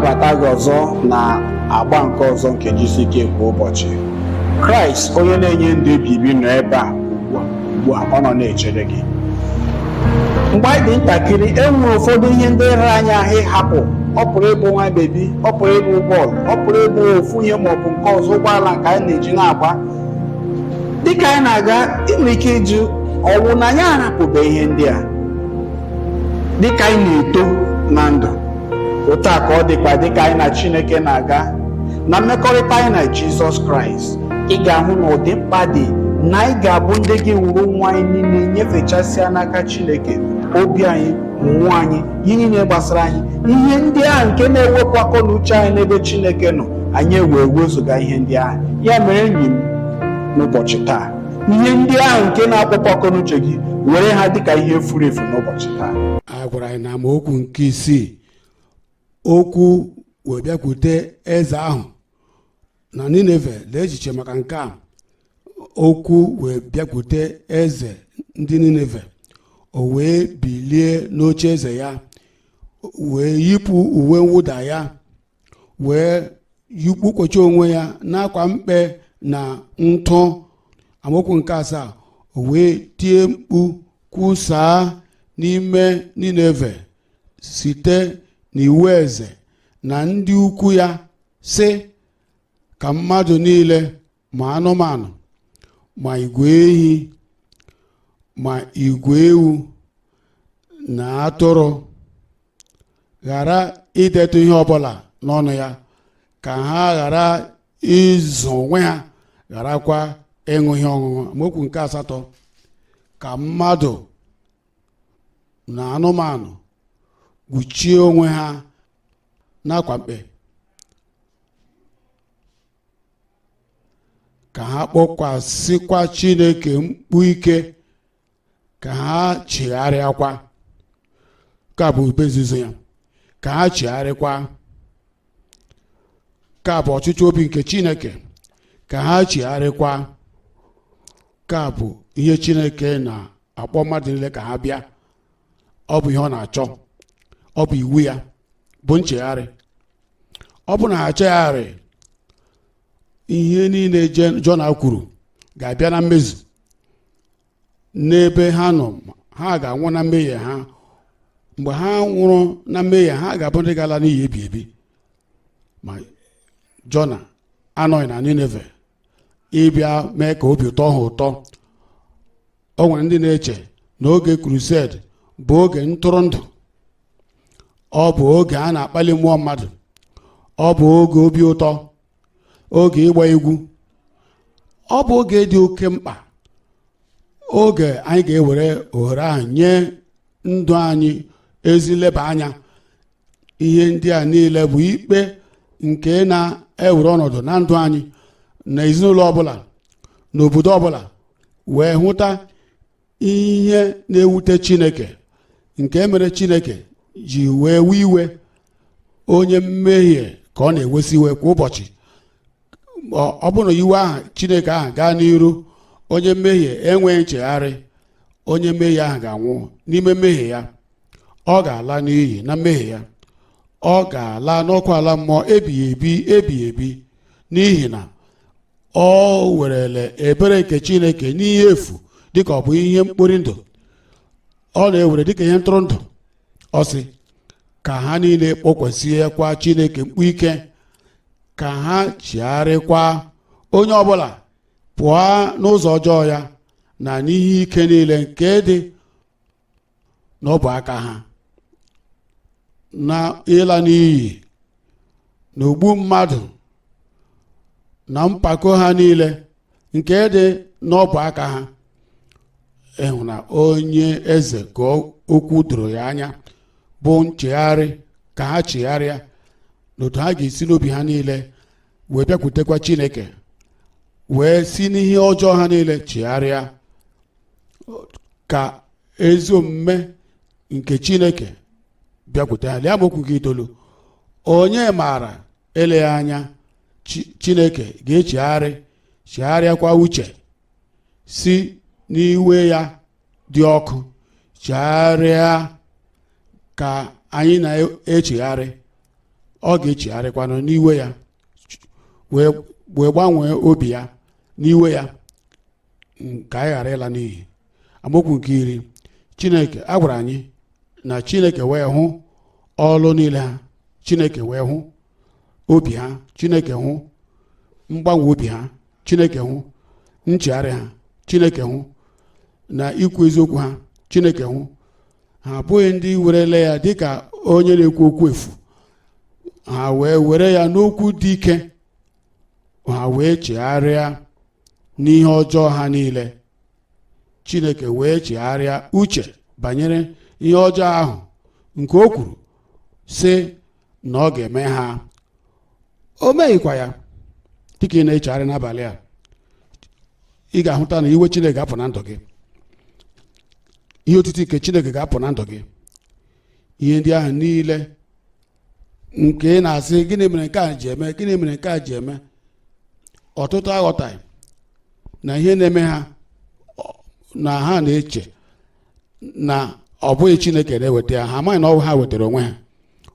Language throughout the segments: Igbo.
na-anabata gị ọzọ na agba nke ọzọ nke GCK kwa ụbọchị. Kraịst onye na-enye ndụ ebibi nọ ebe a ugbu a ọ nọ na-echere gị. Mgbe anyị dị ntakịrị, e nwere ụfọdụ ihe ndị rara anyị ahụ ịhapụ. Ọ pụrụ ịbụ nwa bebi, ọ pụrụ ịbụ bọọlụ, ọ pụrụ ịbụ ofu ihe maọbụ nke ọzọ, ụgbọala nke anyị na-eji na-agba. Dịka anyị na-aga, ị nwere ike ịjụ ọwụ na anyị arapụbeghị ihe ndị a. Dịka anyị na-eto na ndụ, otu a ka ọ dịkwa dịka anyị na Chineke na-aga na mmekọrịta anyị na Jizọs Kraịst. Ị ga-ahụ na ọ dị mkpa dị na anyị ga-abụ ndị gị wuru nwa anyị niile nyefechasịa n'aka Chineke, obi anyị, mmụọ anyị, ihe niile gbasara anyị, ihe ndị ahụ nke na-ewepụ akọ na uche anyị n'ebe Chineke nọ, anyị wee wezụga ihe ndị ahụ. Ya mere enyi m, n'ụbọchị taa, ihe ndị ahụ nke na-akpọpụ akọ na uche gị, were ha dịka ihe furu efu n'ụbọchị taa. A gwara anyị na amaokwu nke 6, okwu wee bịakwute eze ahụ na Nineve. Lee echiche maka nke a. Okwu wee bịakwute eze ndị Nineve, o wee bilie n'oche eze ya, wee yipụ uwe mwụda ya, wee yikpukocha onwe ya n'akwa mkpe na ntụ. Amaokwu nke 7, o wee tie mkpu kwusaa n'ime Nineve site n'iwu eze na ndị ukwu ya, sị ka mmadụ niile, ma anụmanụ, ma igwe ehi, ma igwe ewu na atụrụ, ghara idetu ihe ọbụla n'ọnụ ya, ka ha ghara ịzụ onwe ha, gharakwa ịṅụ ihe ọṅụṅụ. Amaokwu nke 8, ka mmadụ na anụmanụ kpuchie onwe ha n'akwa mkpe, ka ha kpọkwasịkwa Chineke mkpu ike, ka ha chigharịakwa. Ka bụ ube nzuzo ya, ka ha chigharịkwa. Ka bụ ọchịchị obi nke Chineke, ka ha chigharịkwa. Ka bụ ihe Chineke na-akpọ mmadụ niile ka ha bịa. Ọ bụ ihe ọ na-achọ, ọ bụ iwu ya, bụ nchegharị. Ọ bụ na ha chegharị, ihe niile Jona kwuru ga-abịa na mmezu. N'ebe ha nọ, ha ga-anwụ na mmehie ha. Mgbe ha nwụrụ na mmehie ha, ga-abụ ndị gala n'iyi ebi ebi. Ma Jona anọghị na Nineve ịbịa mee ka obi ụtọ ha ụtọ. O nwere ndị na-eche na oge crusade bụ oge ntụrụndụ, ọ bụ oge a na-akpali mmụọ mmadụ, ọ bụ oge obi ụtọ, oge ịgba egwu. Ọ bụ oge dị oke mkpa, oge anyị ga-ewere ohere ahụ nye ndụ anyị ezi nleba anya. Ihe ndị a niile bụ ikpe nke na-ewere ọnọdụ na ndụ anyị, na ezinụlọ ọbụla, n'obodo ọbụla, wee hụta ihe na-ewute Chineke, nke mere Chineke ji wee wee iwe onye mmehie, ka ọ na-ewesi iwe kwa ụbọchị. Ọ bụrụ na iwe ahụ Chineke ahụ gaa n'iru, onye mmehie enweghị nchegharị, onye mmehie ahụ ga-anwụ n'ime mmehie ya. Ọ ga-ala n'iyi na mmehie ya, ọ ga-ala n'ọkụ ala mmụọ ebighị ebi ebighị ebi, n'ihi na ọ werele ebere nke Chineke n'ihe efu, dịka ọ bụ ihe mkpori ndụ. Ọ na-ewere dịka ihe ntụrụndụ. Ọ sị ka ha niile kpọkwasịkwa Chineke mkpu ike, ka ha chigharịkwa, onye ọbụla pụọ n'ụzọ ọjọọ ya na n'ihe ike niile nke dị n'ọbụ aka ha, na ịla n'iyi, na ogbu mmadụ, na mpako ha niile nke dị n'ọbụ aka ha. Ịhụ na onye eze ka okwu doro ya anya, bụ nchegharị, ka ha chegharịa, n'otu ha ga-esi n'obi ha niile wee bịakwutekwa Chineke, wee si n'ihe ọjọọ ha niile chegharịa, ka ezi omume nke Chineke bịakwute ha. Lee amaokwu nke 9, onye maara eleghị anya Chineke ga-echegharị, chegharịakwa uche, si n'iwe ya dị ọkụ chegharịa, ka anyị na-echegharị. ọ ga-echegharịkwanụ n'iwe ya wee gbanwee obi ya n'iwe ya ka anyị ghara ịla n'iyi. Amaokwu nke 10, Chineke a gwara anyị na Chineke wee hụ ọlụ niile ha, Chineke wee hụ obi ha, Chineke hụ mgbanwe obi ha, Chineke hụ nchegharị ha, Chineke hụ na ikwu eziokwu ha, Chineke hụ. Ha abụghị ndị werele ya dịka onye na-ekwu okwu efu, ha wee were ya n'okwu dị ike, ha wee chegharịa n'ihe ọjọọ ha niile. Chineke wee chegharịa uche banyere ihe ọjọọ ahụ nke o kwuru sị na ọ ga-eme ha. O meghịkwa ya. Dịka ị na-echegharị n'abalị a, ị ga-ahụta na iwe Chineke ga-apụ na ndụ gị, ihe otiti nke Chineke ga-apụ na ndụ gị. Ihe ndị ahụ niile nke ị na-asị gịnị mere nke a ji eme, gịnị mere nke a ji eme, ọtụtụ aghọtaghị na ihe na-eme ha, na ha na-eche na ọ bụghị Chineke na-eweta ya. Ha amaghị na ọ bụ ha wetara onwe ha.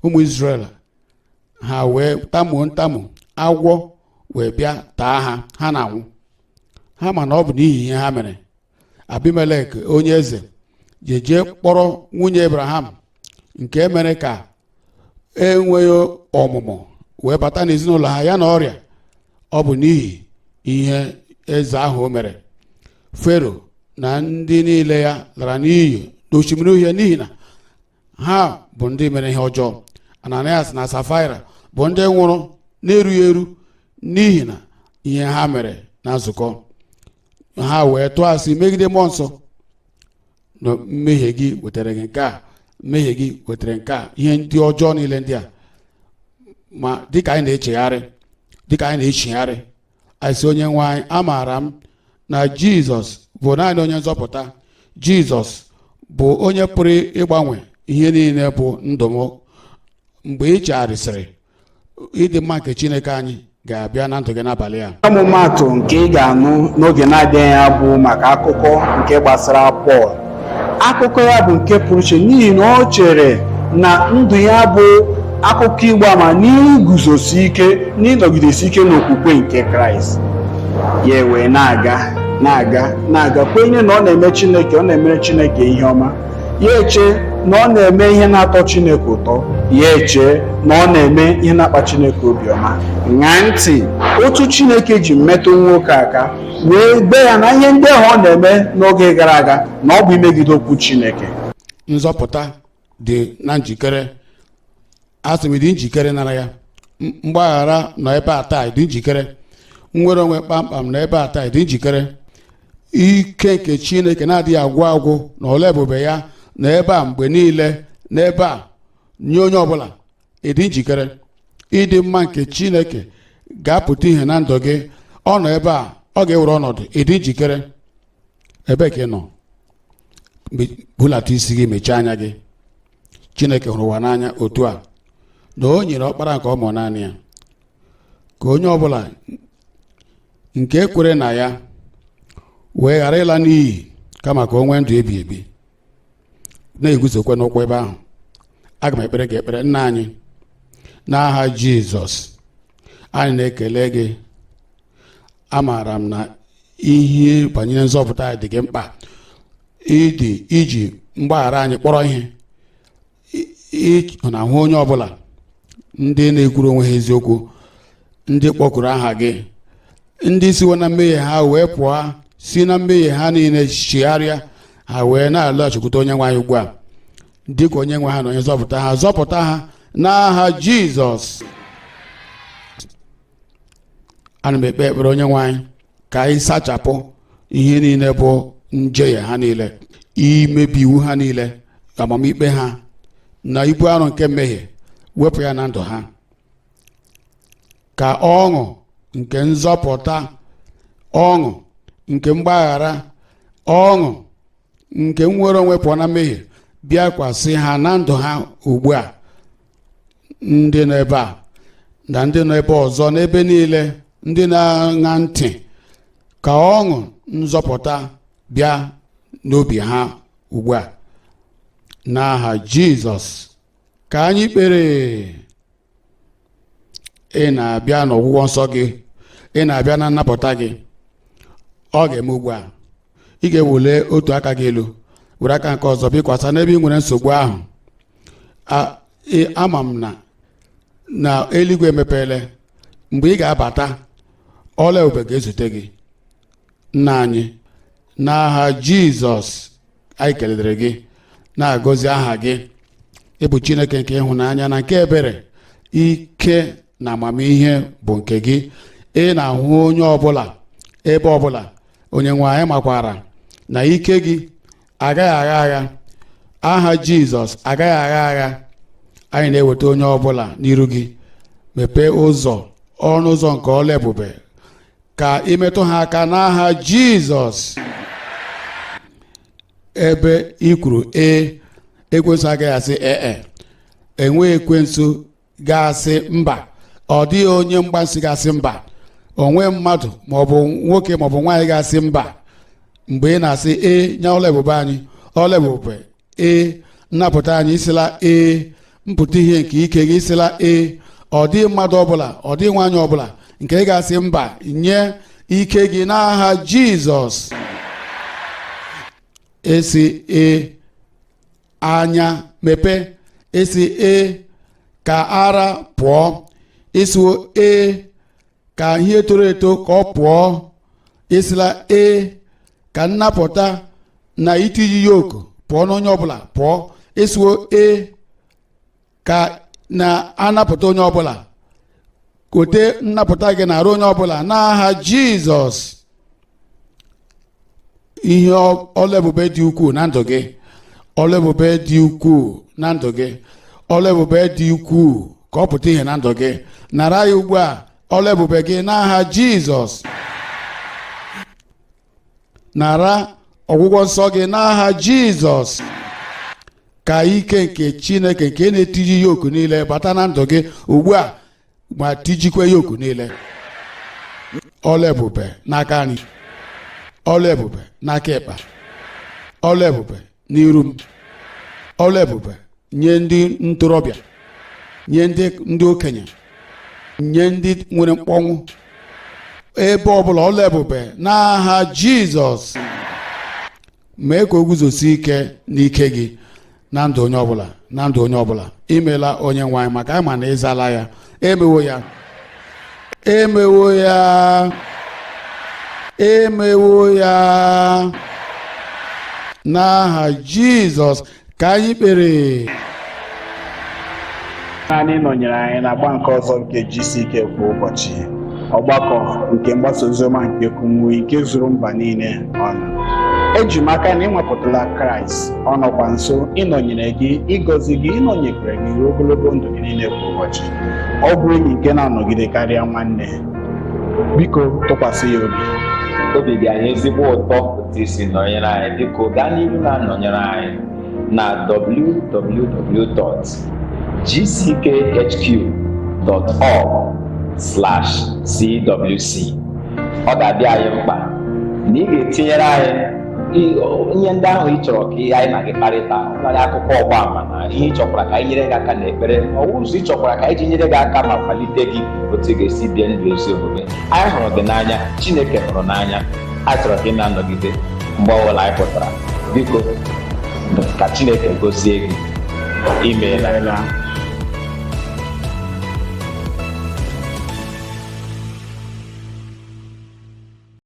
Ụmụ Izrel ha wee tamuo ntamu, agwọ wee bịa taa ha, ha na-anwụ. Ha ma na ọ bụ n'ihi ihe ha mere. Abimelek onye eze jee kpọrọ nwunye Abraham nke mere ka enweghị ọmụmụ wee bata n'ezinụlọ ha ya na ọrịa. Ọ bụ n'ihi ihe eze ahụ o mere. Fero na ndị niile ya lara n'iyi n'osimiri uhie n'ihi na ha bụ ndị mere ihe ọjọọ. Ananias na Safaira bụ ndị nwụrụ na-erughị eru n'ihi na ihe ha mere na nzukọ. Ha wee tụọ asị megide mmụọ nsọ, na mmehie gị wetara gị nke a, mmehie gị wetara nke a, ihe ndị ọjọọ niile ndị a. Ma dịka anyị na-echegharị, dịka anyị na-echegharị, anyị sị onye nwe anyị, amaara m na Jizọs bụ naanị onye nzọpụta. Jizọs bụ onye pụrụ ịgbanwe ihe niile bụ ndụ m. Mgbe ị chegharịsịrị, ịdị mma nke Chineke anyị ga-abịa na ndụ gị n'abalị a. Ọmụmatụ nke ị ga-anụ n'oge na-adịghị anya bụ maka akụkọ nke gbasara Pọl. Akụkọ ya bụ nke pụrụ iche n'ihi na ọ chere na ndụ ya bụ akụkọ igbo ama n'iguzosi ike, n'ịnọgidesi ike n'okwukwe nke Kraịst. Ya wee na-aga kwenye na ọ na-eme Chineke, ọ na-emere Chineke ihe ọma. Ya eche na ọ na-eme ihe na-atọ Chineke ụtọ. Ya eche na ọ na-eme ihe na-akpa Chineke obiọma. Ṅaa ntị otu Chineke ji metụ nwoke aka wee gbe ya na ihe ndị ahụ ọ na-eme n'oge gara aga na ọ bụ imegide okwu Chineke. Nzọpụta dị na njikere. Asị m dị njikere nara ya. Mgbaghara nọ ebe a taa, dị njikere. Nnwere onwe kpamkpam nọ ebe a taa, dị njikere. Ike nke Chineke na-adịghị agwụ agwụ na ọla ebube ya na ebe a mgbe niile, n'ebe a nye onye ọbụla. Ịdị njikere. Ịdị mma nke Chineke ga-apụta ihe na ndụ gị. Ọ nọ ebe a, ọ ga-ewere ọnọdụ. Ịdị njikere. Ebe ka ị nọ, bulata isi gị, mechie anya gị. Chineke hụrụ ụwa n'anya otu a na o nyere ọkpara nke ọ mụrụ naanị ya, ka onye ọbụla nke ekwere na ya wee ghara ịla n'iyi, kama ka o nwee ndụ ebi ebi. Na-eguzokwe n'ụkwụ ebe ahụ. Aga m ekpere gị ekpere. Nna anyị, n'aha Jizọs, anyị na-ekele gị. Amaara m na ihe banyere nzọpụta anyị dị gị mkpa. Iji mgbaghara anyị kpọrọ ihe. Ọ na-ahụ onye ọbụla ndị na-ekwuru onwe ha eziokwu, ndị kpọkuru aha gị, ndị siwo na mmehie ha wee pụọ, si na mmehie ha niile chigharịa, ha wee na-alọghachikwute onye nwe anyị ugbu a dịka onye nwe ha na onye zọpụta ha. Zọpụta ha n'aha Jizọs. Ana m ekpe ekpere onye nwe anyị ka anyị sachapụ ihe niile bụ njehie ha niile, imebi iwu ha niile, amamikpe ha na ibu arụ nke mmehie, wepụ ya na ndụ ha. Ka ọṅụ nke nzọpụta, ọṅụ nke mgbaghara, ọṅụ nke nnwere onwe pụọ na mmehie bịakwasị ha na ndụ ha ugbu a. Ndị nọ ebe a na ndị nọ ebe ọzọ, n'ebe niile, ndị na-aṅa ntị, ka ọṅụ nzọpụta bịa n'obi ha ugbu a. N'aha Jizọs ka anyị kpere. ị na-abịa n'ọgwụgwọ nsọ gị, ị na-abịa na nnapụta gị, ọ ga-eme ugbu a. Ị ga-ewule otu aka gị elu, were aka nke ọzọ bikwasa n'ebe ị nwere nsogbu ahụ. Ama m na eluigwe emepeele. Mgbe ị ga-abata, ọla ebube ga-ezute gị. Nna anyị, n'aha Jizọs anyị kelere gị, na-agọzi aha gị. Ị bụ Chineke nke ịhụnanya na nke ebere. Ike na amamihe bụ nke gị. Ị na-ahụ onye ọbụla ebe ọbụla. Onye nwe anyị makwara na ike gị agaghị agha agha. Aha Jizọs agaghị agha agha. Anyị na-eweta onye ọbụla n'iru gị. Mepee ụzọ, ọnụ ụzọ nke ọla ebube, ka imetụ ha aka n'aha Jizọs. Ebe i kwuru ekwensu agaghị asị enweghị ekwensu ga-asị mba. Ọ dịghị onye mgbansi ga-asị mba. Onwe mmadụ maọbụ nwoke maọbụ nwaanyị ga-asị mba mgbe ị na-asị nye ọla ebube anyị. Ọla ebube nnapụta anyị isila mpụta ihe nke ike gị isila ọ dịghị mmadụ ọbụla, ọ dịghị nwaanyị ọbụla nke ị ga-asị mba nye ike gị n'aha Jizọs. Esi anya mepe, esi ka ara pụọ, isiwo ka ihe toro eto ka ọ pụọ, isila ka nnapụta na itiji yoku pụọ n'onye ọbụla pụọ, isiwo ka na-anapụta onye ọbụla. Kote nnapụta gị na-arụ onye ọbụla n'aha Jizọs. Ihe ọla ebube dị ukwuu na ndụ gị, ọla ebube dị ukwuu na ndụ gị, ọla ebube dị ukwuu ka ọ pụta ihe na ndụ gị. Nara ya ugbu a, ọla ebube gị n'aha Jizọs. Nara ọgwụgwọ nsọ gị n'aha Jizọs. Ka ike nke Chineke nke na-etiji yoku niile bata na ndụ gị ugbu a, ma tijikwa yoku niile. Ọla ebube n'aka nri, ọla ebube n'aka ekpa, ọla ebube n'iru m, ọla ebube nye ndị ntorobịa, nye ndị okenye, nye ndị nwere mkpọnwụ. Ebe ọbụla ọla ebube n'aha Jizọs. Mee ka o guzosi ike n'ike gị na ndụ onye ọbụla, na ndụ onye ọbụla. Imela onye nwe anyị, maka ama na ịzala ya. Emewo ya, emewo ya, emewo ya. N'aha Jizọs ka anyị kpere. Naanị nọnyere anyị na agba nke ọzọ nke GCK kwa ụbọchị, ọgbakọ nke mgbasa oziọma nke Kumuyi nke zuru mba niile ọnụ. Eji m aka na ịnwapụtala Kraịst, ọ nọkwa nso ịnọnyere gị, ịgọzi gị, ịnọnyekwere gị ruo ogologo ndụ gị niile kwa ụbọchị. Ọ bụ enyi nke na-anọgide karịa nwanne. Biko tụkwasị ya obi. Obi dị anyị ezigbo ụtọ otu isi nọnyere anyị. Biko gaa n'ihu na-anọnyere anyị na www.gckhq.org/CWC. Ọ ga-adị anyị mkpa na ị ga-etinyere anyị ihe ndị ahụ ị chọrọ ka anyị na gị kparịta, ọbụladị akụkọ ọgba ama na ihe ị chọkwara ka anyị nyere gị aka n'ekpere, ọ bụ ụzọ ị chọkwara ka anyị ji nyere gị aka ma kwalite gị otu ị ga-esi bie ndụ ezi omume. Anyị hụrụ gị n'anya, Chineke hụrụ n'anya. A chọrọ ka ị na-anọgide mgbe ọbụla anyị pụtara. Biko ka Chineke gozie gị. Imeela.